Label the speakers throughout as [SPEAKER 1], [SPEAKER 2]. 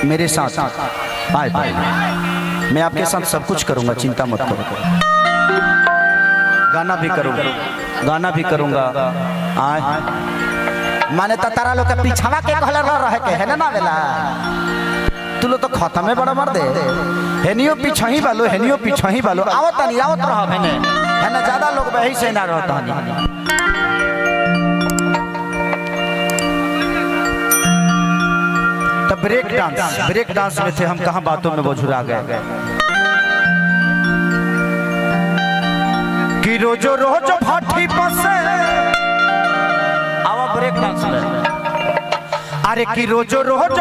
[SPEAKER 1] मेरे साथ आए भाई, मैं आपके साथ सब कुछ करूंगा, चिंता मत करो। गाना भी करूंगा, गाना भी करूंगा। आए माने तो तारा लोग के पीछावा के कहले रह के है ना वेला, तू लो तो खत्म है बड़ा मर दे। हेनियो पीछा ही बालो, हेनियो पीछा ही बालो, आवत नहीं आवत रह है ना, ज्यादा लोग वही से ना रहता नहीं। तो ब्रेक डांस में थे हम, कहाँ बातों में बोझुरा गए कि रोजो रोज भाटी पसे आवा ब्रेक डांस में। अरे कि रोजो रोज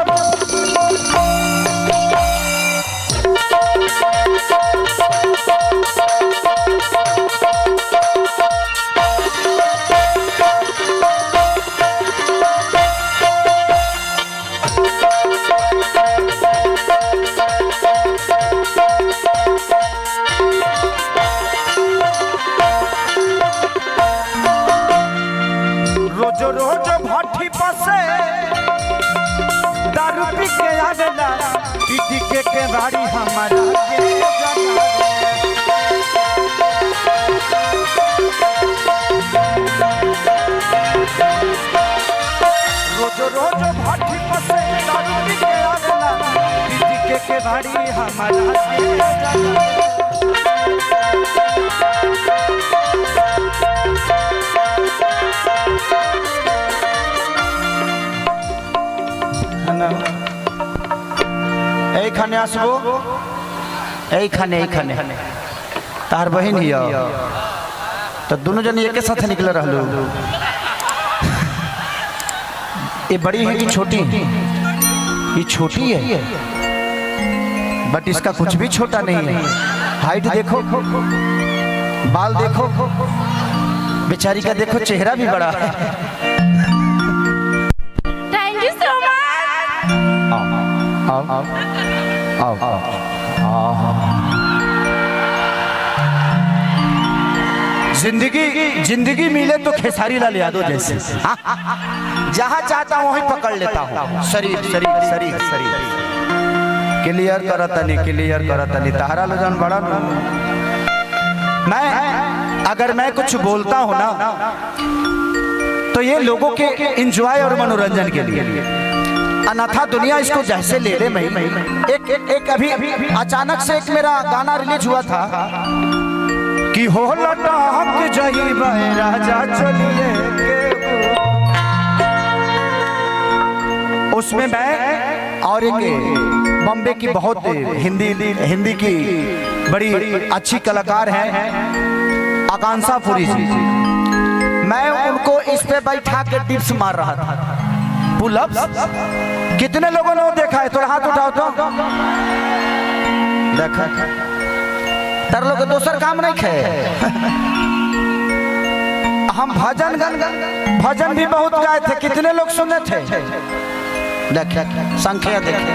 [SPEAKER 1] रोज भाटी पसे दारू पी के आवेला, पीटी के बाड़ी हमारा रोज भाटी पसे दारू पी के आवेला, पीटी के बाड़ी हमारा खाने आसबो, खाने तार बहन ही तो दोनों जन एक साथ निकल रहलो। ये बड़ी है कि छोटी है? ये छोटी है, बट इसका कुछ भी छोटा नहीं है। हाइट देखो, बाल देखो, बेचारी का देखो चेहरा भी बड़ा है।
[SPEAKER 2] Thank you so much.
[SPEAKER 1] आओ जिंदगी मिले तो खेसारी लाल यादव जैसे जहां चाहता हूं वहीं पकड़ लेता हूं। शरीर क्लियर करतनी तारा लो जान बड़ा। अगर मैं कुछ बोलता हूं ना तो ये लोगों के एंजॉय और मनोरंजन के लिए, अन्यथा दुनिया इसको जैसे ले ले। मैं एक अभी अचानक से एक मेरा गाना रिलीज हुआ था कि हो लटक जाइबे राजा चलिए, उसमें मैं और एक बॉम्बे की बहुत हिंदी की बड़ी अच्छी कलाकार हैं आकांक्षा पुरी जी, मैं उनको इस पे बैठा के टिप्स मार रहा था। पुलअप्स कितने लोगों ने देखा है? थोड़ा हाथ उठाओ तो देखा। तर लोग दूसर काम नहीं खे। हम भजन भी बहुत गाए थे, कितने लोग सुने थे? देखे संख्या देखे।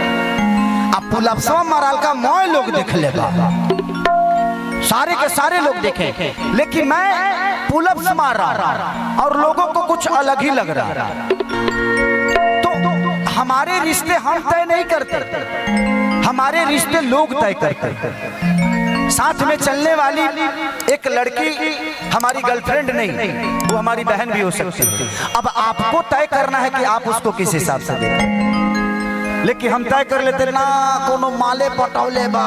[SPEAKER 1] अब पुलअप्स मराल का मोय लोग देख ले, सारे के सारे लोग देखे, लेकिन मैं पुलअप्स मार रहा और लोगों को कुछ अलग ही लग रहा। हमारे रिश्ते हम तय नहीं करते, हमारे रिश्ते लोग तय करते। साथ में चलने वाली एक लड़की हमारी गर्लफ्रेंड नहीं, वो हमारी बहन भी हो सकती है। अब आपको तय करना है कि आप उसको किस हिसाब से देखें, लेकिन हम तय कर लेते ना कोनो माले पटौले बा।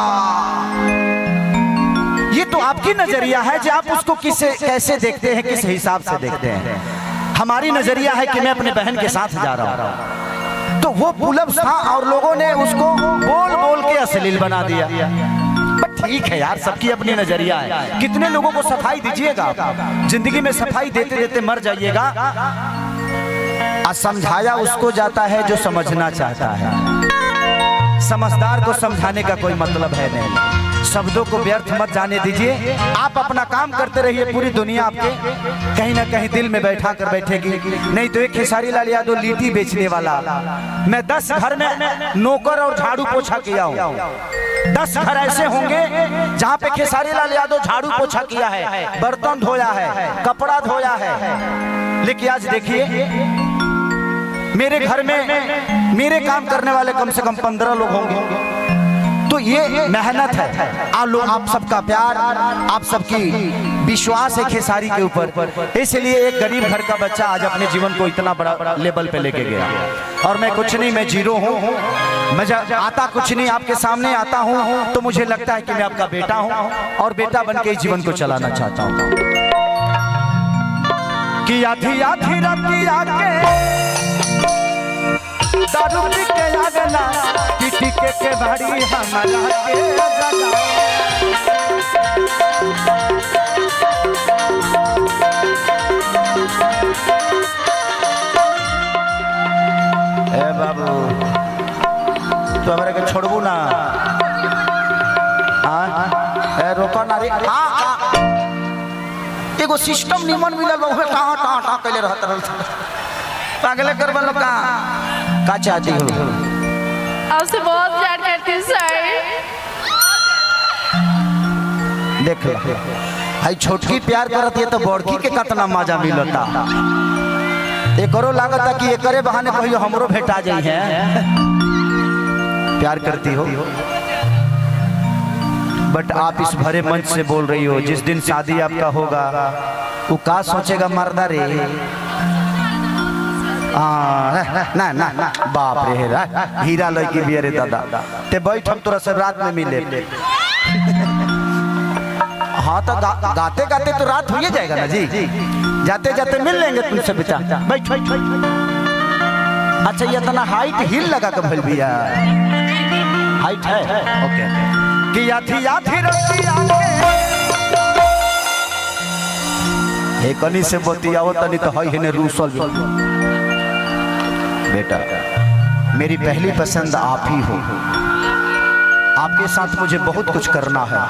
[SPEAKER 1] ये तो आपकी नजरिया है जो आप उसको कैसे देखते हैं, किस हिसाब से देखते हैं। हमारी नजरिया है कि मैं अपने बहन के साथ जा रहा हूं, तो वो पुलअप्स था और लोगों ने उसको बोल के अश्लील बना दिया। ठीक है यार, सबकी अपनी नजरिया है। कितने लोगों को सफाई दीजिएगा, जिंदगी में सफाई देते देते मर जाइएगा। समझाया उसको जाता है जो समझना चाहता है, समझदार को समझाने का कोई मतलब है नहीं। शब्दों को व्यर्थ मत जाने दीजिए, आप अपना काम करते रहिए। पूरी दुनिया आपके कहीं ना कहीं दिल में बैठा कर बैठेगी। नहीं तो एक खेसारी लाल यादव लीटी बेचने वाला, मैं 10 घर में नौकर और झाड़ू पोछा किया हूँ। 10 घर ऐसे होंगे जहाँ पे खेसारी लाल यादव झाड़ू पोछा किया है, बर्तन धोया है, कपड़ा धोया है। लेकिन आज देखिए मेरे घर में मेरे काम करने वाले कम से कम 15 लोग होंगे। तो ये मेहनत है, आप सबका प्यार, आप सबकी विश्वास है खेसारी के ऊपर। इसलिए एक गरीब घर का बच्चा आज अपने जीवन को इतना बड़ा लेवल पे लेके गया। और मैं कुछ नहीं, मैं जीरो हूँ, मैं आता कुछ नहीं, आपके सामने आता हूँ तो मुझे लगता है कि मैं आपका बेटा हूँ और बेटा बन के इस जीवन को चलाना चाहता हूँ। कि आधी आधी रतिया के दारू पी के आगला पीटी के भाड़ी हमारा के जगा। ए बाबू तो हमारे के छोड़बू ना, ए रोका ना रे। एगो सिस्टम निमन मिलल बा, उहे टाँ टाँ टाँ कैले रहत रहल पागले कर बल का चाहती हो?
[SPEAKER 2] आपसे बहुत प्यार करती हूँ सर।
[SPEAKER 1] देख भाई, छोटकी प्यार करत है तो बड़की के कितना मजा मिलता। एकरो लागता कि एकरे बहाने कहियो हमरो भेटा जाई है। प्यार करती हो, बट आप इस भरे मंच से बोल रही हो, जिस दिन शादी आपका होगा वो का सोचेगा मर्दा रे? ना ना ना, बाप रे हीरा लड़की भी रे दादा, ते बैठ हम तोरा सब रात में मिले। हाँ तो गाते गाते तो रात हो ही जाएगा ना जी, जाते जाते मिल लेंगे तुमसे बेटा। बैठ बैठ। अच्छा ये इतना हाइट हिल लगा के भइल बिया, हाइट है ओके। कि आधी आधी रतिया के कनी से बतियाओ तनी तो हई हेने रूसल। बेटा मेरी पहली पसंद आप ही हो, आपके साथ मुझे बहुत कुछ करना है,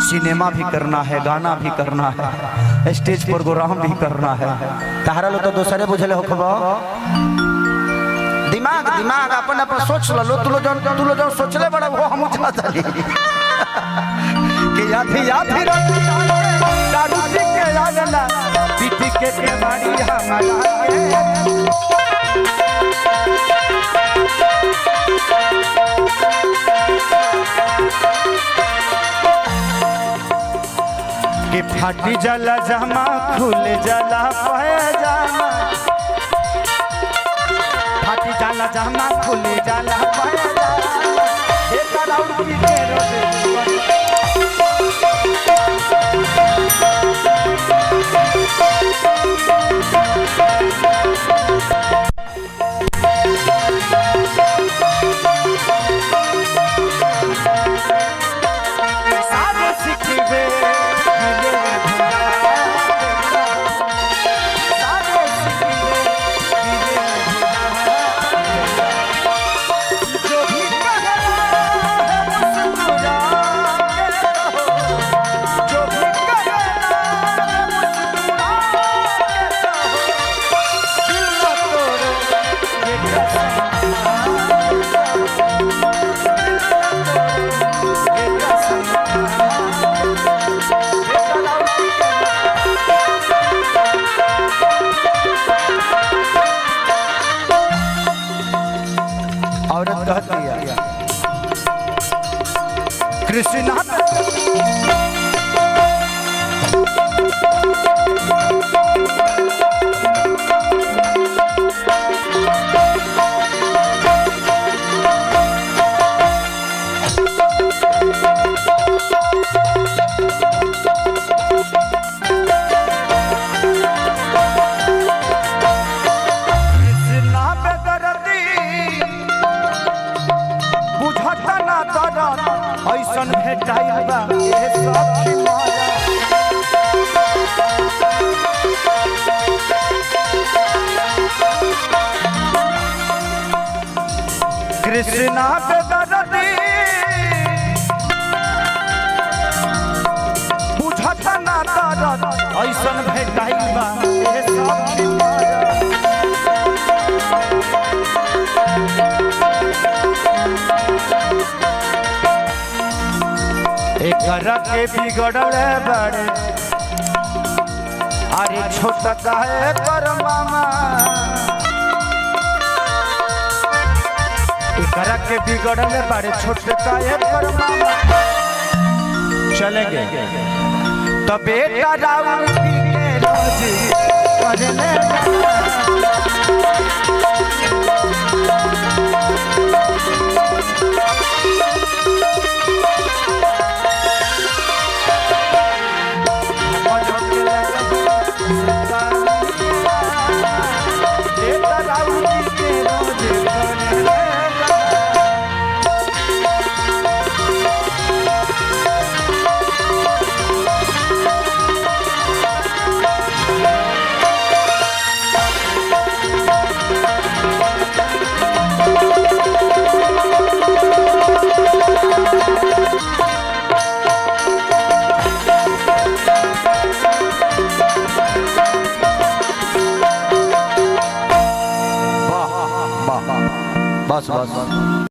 [SPEAKER 1] सिनेमा भी करना है, गाना भी करना है, स्टेज प्रोग्राम भी करना है। तारा लो तो दूसरे बुझले हो खबा, दिमाग दिमाग अपन अपन सोच लो। तू लो जो सोचले बड़ा वो हम चाहता नहीं। कि आधी आधी दारू पी के आगला पीटी के भाड़ी हमारा के फाटी जला जमा खुल जला पैजामा, फाटी जला जमा खुल जला पैजामा। कृष्णा ऐसन भेटाइल बा ये सब माया। कृष्णा पे दर्दी बुझत ना दर्द ऐसन भेटाइल बा ये सब माया। एक के बिगड़ल बड़े अरे छोटा काहे कर मामा। करा के बिगड़ने बड़े छोटे का एक पर मामा चलेंगे तो बेटा राउर जी के रोज करने बेटा राउर जी के रोज करने बस बस